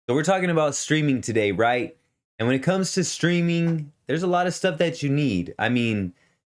So we're talking about streaming today, right? And when it comes to streaming, there's a lot of stuff that you need. I mean,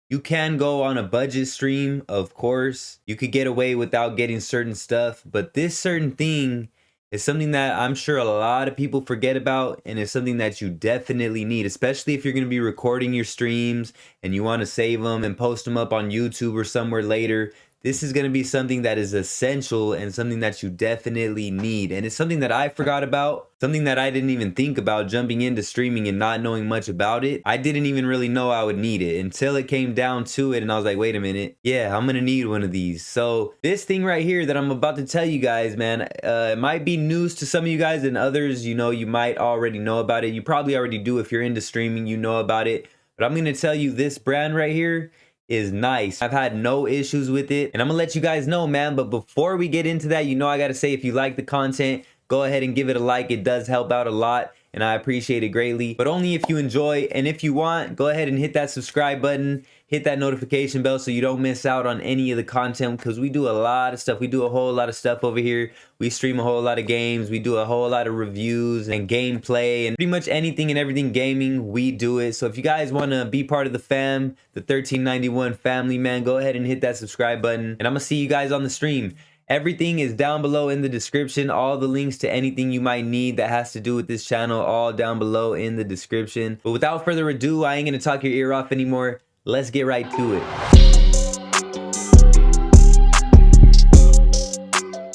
you can go on a budget stream, of course. You could get away without getting certain stuff, but this certain thing is something that I'm sure a lot of people forget about, and it's something that you definitely need, especially if you're going to be recording your streams and you want to save them and post them up on YouTube or somewhere later. This is going to be something that is essential and something that you definitely need. And it's something that I forgot about, something that I didn't even think about jumping into streaming and not knowing much about it. I didn't even really know I would need it until it came down to it. And I was like, wait a minute. Yeah, I'm going to need one of these. So this thing right here that I'm about to tell you guys, man, it might be news to some of you guys, and others, you know, you might already know about it. You probably already do if you're into streaming, you know about it. But I'm going to tell you, this brand right here is nice. I've had no issues with it, and I'm gonna let you guys know, man. But before we get into that, you know, I gotta say, if you like the content, go ahead and give it a like. It does help out a lot, and I appreciate it greatly, but only if you enjoy. And if you want, go ahead and hit that subscribe button, hit that notification bell so you don't miss out on any of the content, because we do a lot of stuff. We do a whole lot of stuff over here. We stream a whole lot of games. We do a whole lot of reviews and gameplay and pretty much anything and everything gaming, we do it. So if you guys want to be part of the fam, the 1391 family, man, go ahead and hit that subscribe button, and I'm gonna see you guys on the stream. Everything is down below in the description. All the links to anything you might need that has to do with this channel, all down below in the description. But without further ado, I ain't gonna talk your ear off anymore. Let's get right to it.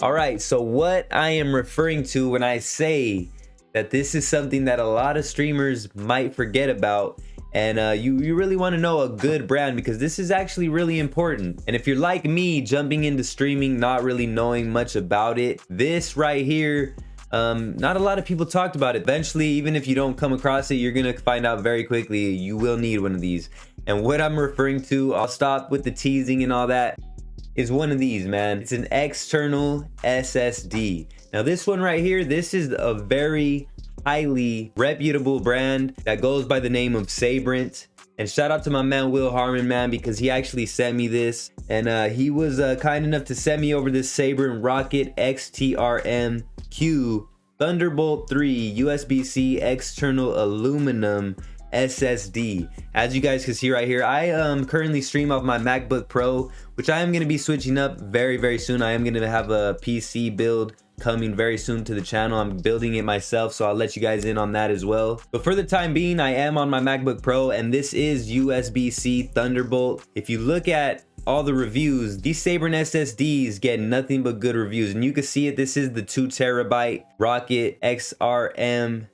All right, so what I am referring to when I say that this is something that a lot of streamers might forget about, and you really want to know a good brand, because this is actually really important. And if you're like me, jumping into streaming, not really knowing much about it, this right here, not a lot of people talked about it. Eventually, even if you don't come across it, you're gonna find out very quickly you will need one of these. And what I'm referring to, I'll stop with the teasing and all that, is one of these, man. It's an external SSD. Now this one right here, this is a very highly reputable brand that goes by the name of Sabrent. And shout out to my man Will Harmon, man, because he actually sent me this, and he was kind enough to send me over this Sabrent Rocket XTRM-Q Thunderbolt 3 USB-C external aluminum SSD. As you guys can see right here, I currently stream off my MacBook Pro, which I am going to be switching up very soon. I am going to have a PC build coming very soon to the channel. I'm building it myself, so I'll let you guys in on that as well. But for the time being, I am on my MacBook Pro, and this is USB-C Thunderbolt. If you look at all the reviews, these Sabrent SSDs get nothing but good reviews, and you can see it. This is the 2TB Rocket XRM-Q.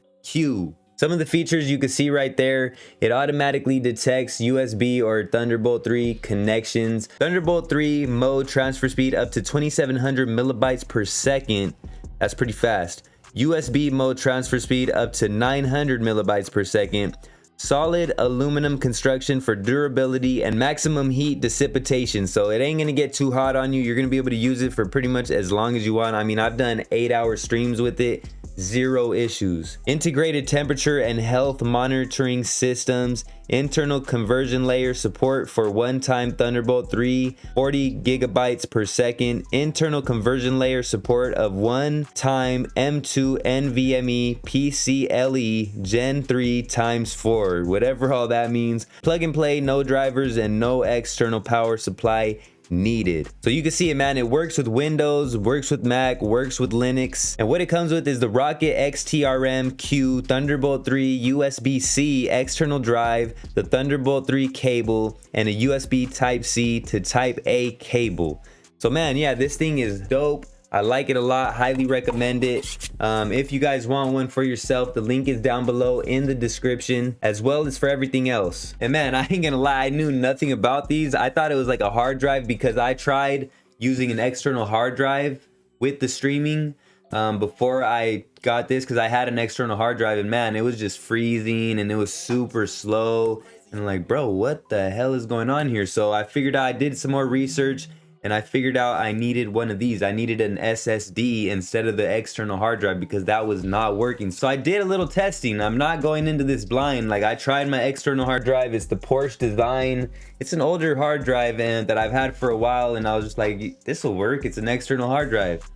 Some of the features you can see right there, it automatically detects USB or Thunderbolt 3 connections. Thunderbolt 3 mode transfer speed up to 2700 megabytes per second. That's pretty fast. USB mode transfer speed up to 900 megabytes per second. Solid aluminum construction for durability and maximum heat dissipation. So it ain't gonna get too hot on you. You're gonna be able to use it for pretty much as long as you want. I mean, I've done 8-hour streams with it. Zero issues. Integrated temperature and health monitoring systems. Internal conversion layer support for one-time Thunderbolt 3, 40 gigabytes per second. Internal conversion layer support of one-time M2 NVMe PCLE Gen 3 times 4. Whatever all that means. Plug and play, no drivers, and no external power supply needed. So you can see it, man. It works with Windows, works with Mac, works with Linux. And what it comes with is the Rocket XTRM-Q Thunderbolt 3 USB-C external drive, the Thunderbolt 3 cable, and a USB Type-C to Type-A cable. So man, yeah, this thing is dope. I like it a lot. Highly recommend it. If you guys want one for yourself, the link is down below in the description, as well as for everything else. And man, I ain't gonna lie, I knew nothing about these. I thought it was like a hard drive, because I tried using an external hard drive with the streaming before I got this, because I had an external hard drive, and man, it was just freezing and it was super slow. And I'm like, bro, what the hell is going on here? So I figured out, I did some more research, and I figured out I needed one of these. I needed an SSD instead of the external hard drive, because that was not working. So I did a little testing. I'm not going into this blind. Like, I tried my external hard drive. It's the Porsche design. It's an older hard drive and that I've had for a while, and I was just like, this will work. It's an external hard drive.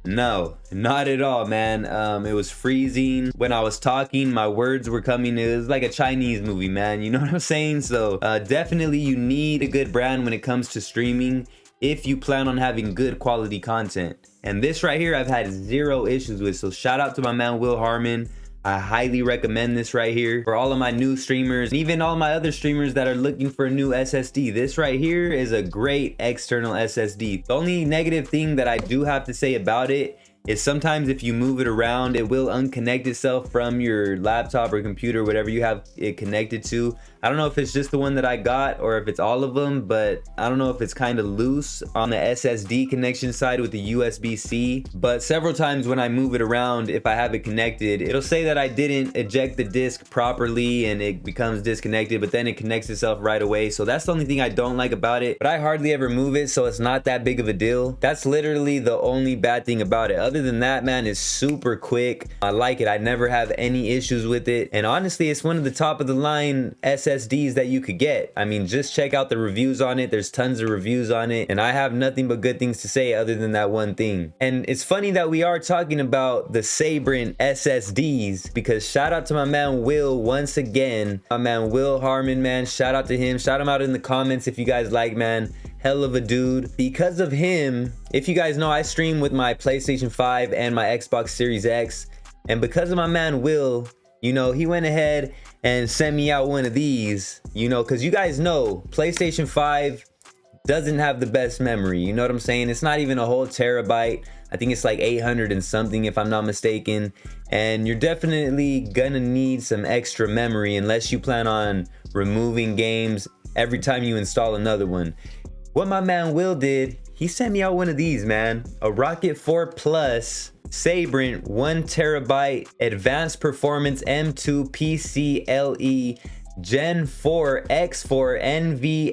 No, not at all, man. It was freezing. When I was talking, my words were coming. It was like a Chinese movie, man. You know what I'm saying? So definitely you need a good brand when it comes to streaming if you plan on having good quality content. And this right here, I've had zero issues with. So shout out to my man, Will Harmon. I highly recommend this right here for all of my new streamers, and even all my other streamers that are looking for a new SSD. This right here is a great external SSD. The only negative thing that I do have to say about it is sometimes if you move it around, it will unconnect itself from your laptop or computer, whatever you have it connected to. I don't know if it's just the one that I got or if it's all of them, but I don't know if it's kind of loose on the SSD connection side with the USB-C. But several times when I move it around, if I have it connected, it'll say that I didn't eject the disk properly and it becomes disconnected, but then it connects itself right away. So that's the only thing I don't like about it, but I hardly ever move it, so it's not that big of a deal. That's literally the only bad thing about it. Other than that, man, it's super quick. I like it. I never have any issues with it. And honestly, it's one of the top of the line SSDs that you could get. I mean, just check out the reviews on it. There's tons of reviews on it, and I have nothing but good things to say other than that one thing. And it's funny that we are talking about the Sabrent SSDs, because shout out to my man Will once again. My man Will Harmon, man, shout out to him. Shout him out in the comments if you guys like, man. Hell of a dude. Because of him, if you guys know, I stream with my PlayStation 5 and my Xbox Series X, and because of my man Will, you know, he went ahead and sent me out one of these, you know, because you guys know PlayStation 5 doesn't have the best memory. You know what I'm saying? It's not even a whole terabyte. I think it's like 800 and something if I'm not mistaken. And you're definitely gonna need some extra memory unless you plan on removing games every time you install another one. What my man Will did, he sent me out one of these, man. A Rocket 4 Plus Sabrent 1 terabyte Advanced Performance M2 PCLE Gen 4 X4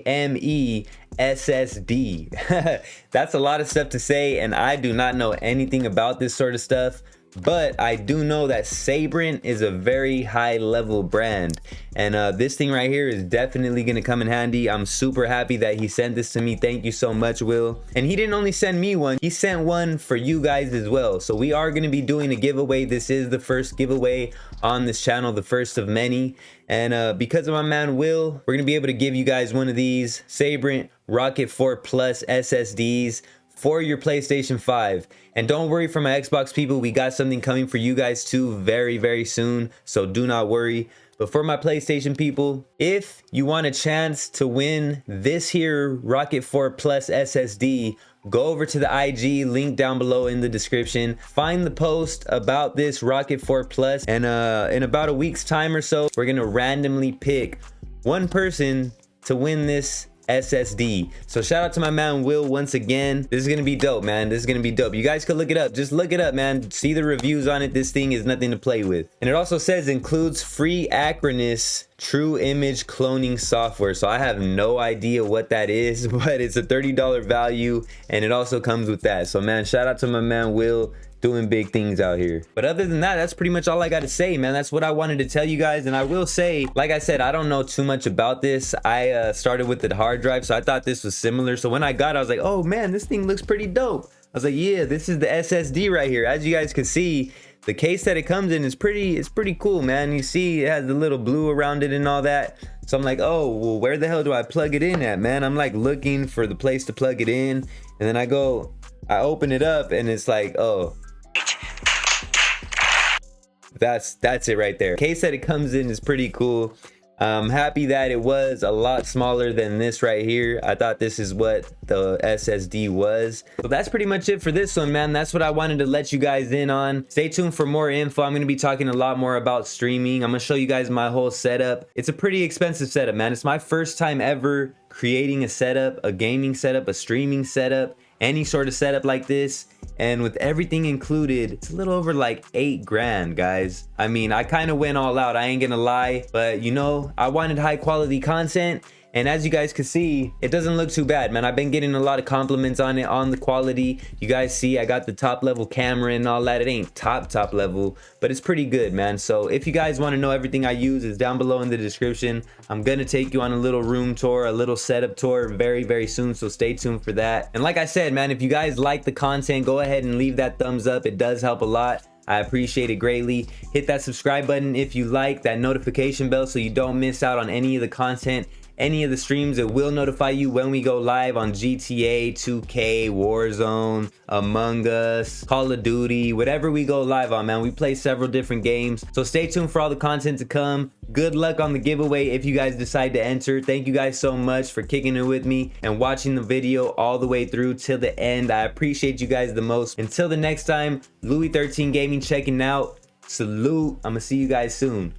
NVMe SSD. That's a lot of stuff to say, and I do not know anything about this sort of stuff. But I do know that Sabrent is a very high level brand, and this thing right here is definitely gonna come in handy. I'm super happy that he sent this to me. Thank you so much, Will. And he didn't only send me one, he sent one for you guys as well. So we are gonna be doing a giveaway. This is the first giveaway on this channel, the first of many. And because of my man Will, we're gonna be able to give you guys one of these Sabrent Rocket 4 Plus SSDs for your PlayStation 5. And don't worry, for my Xbox people, we got something coming for you guys too very, very soon, so do not worry. But for my PlayStation people, if you want a chance to win this here Rocket 4 Plus SSD, go over to the IG link down below in the description, find the post about this Rocket 4 Plus, and in about a week's time or so, we're gonna randomly pick one person to win this SSD. So shout out to my man Will once again. This is gonna be dope, man. This is gonna be dope. You guys could look it up. Just look it up, man. See the reviews on it. This thing is nothing to play with. And it also says includes free Acronis true image cloning software. So I have no idea what that is, but it's a $30 value, and it also comes with that. So man, shout out to my man Will, doing big things out here. But other than that, that's pretty much all I got to say, man. That's what I wanted to tell you guys. And I will say, like I said, I don't know too much about this. I started with the hard drive, so I thought this was similar. So when I got it, I was like, oh man, this thing looks pretty dope. I was like, yeah, this is the SSD right here. As you guys can see, the case that it comes in is pretty cool, man. You see it has the little blue around it and all that. So I'm like, oh, well, where the hell do I plug it in at, man? I'm like looking for the place to plug it in, and then I open it up, and it's like, oh, that's it right there. Case that it comes in is pretty cool. I'm happy that it was a lot smaller than this right here. I thought this is what the SSD was. So that's pretty much it for this one, man. That's what I wanted to let you guys in on. Stay tuned for more info. I'm going to be talking a lot more about streaming. I'm going to show you guys my whole setup. It's a pretty expensive setup, man. It's my first time ever creating a setup, a gaming setup, a streaming setup, any sort of setup like this. And with everything included, it's a little over like 8 grand, guys. I mean, I kind of went all out, I ain't gonna lie, but you know, I wanted high quality content, And as you guys can see, it doesn't look too bad, man. I've been getting a lot of compliments on it, on the quality. You guys see I got the top level camera and all that. It ain't top level, but it's pretty good, man. So if you guys want to know everything I use, it's down below in the description. I'm gonna take you on a little room tour, a little setup tour very soon, so stay tuned for that. And like I said, man, if you guys like the content, go ahead and leave that thumbs up. It does help a lot. I appreciate it greatly. Hit that subscribe button if you like, that notification bell so you don't miss out on any of the content, any of the streams. It will notify you when we go live on GTA, 2K, Warzone, Among Us, Call of Duty, whatever we go live on, man. We play several different games, so stay tuned for all the content to come. Good luck on the giveaway if you guys decide to enter. Thank you guys so much for kicking it with me and watching the video all the way through till the end. I appreciate you guys the most. Until the next time, LouieXIII Gaming checking out. Salute. I'm gonna see you guys soon.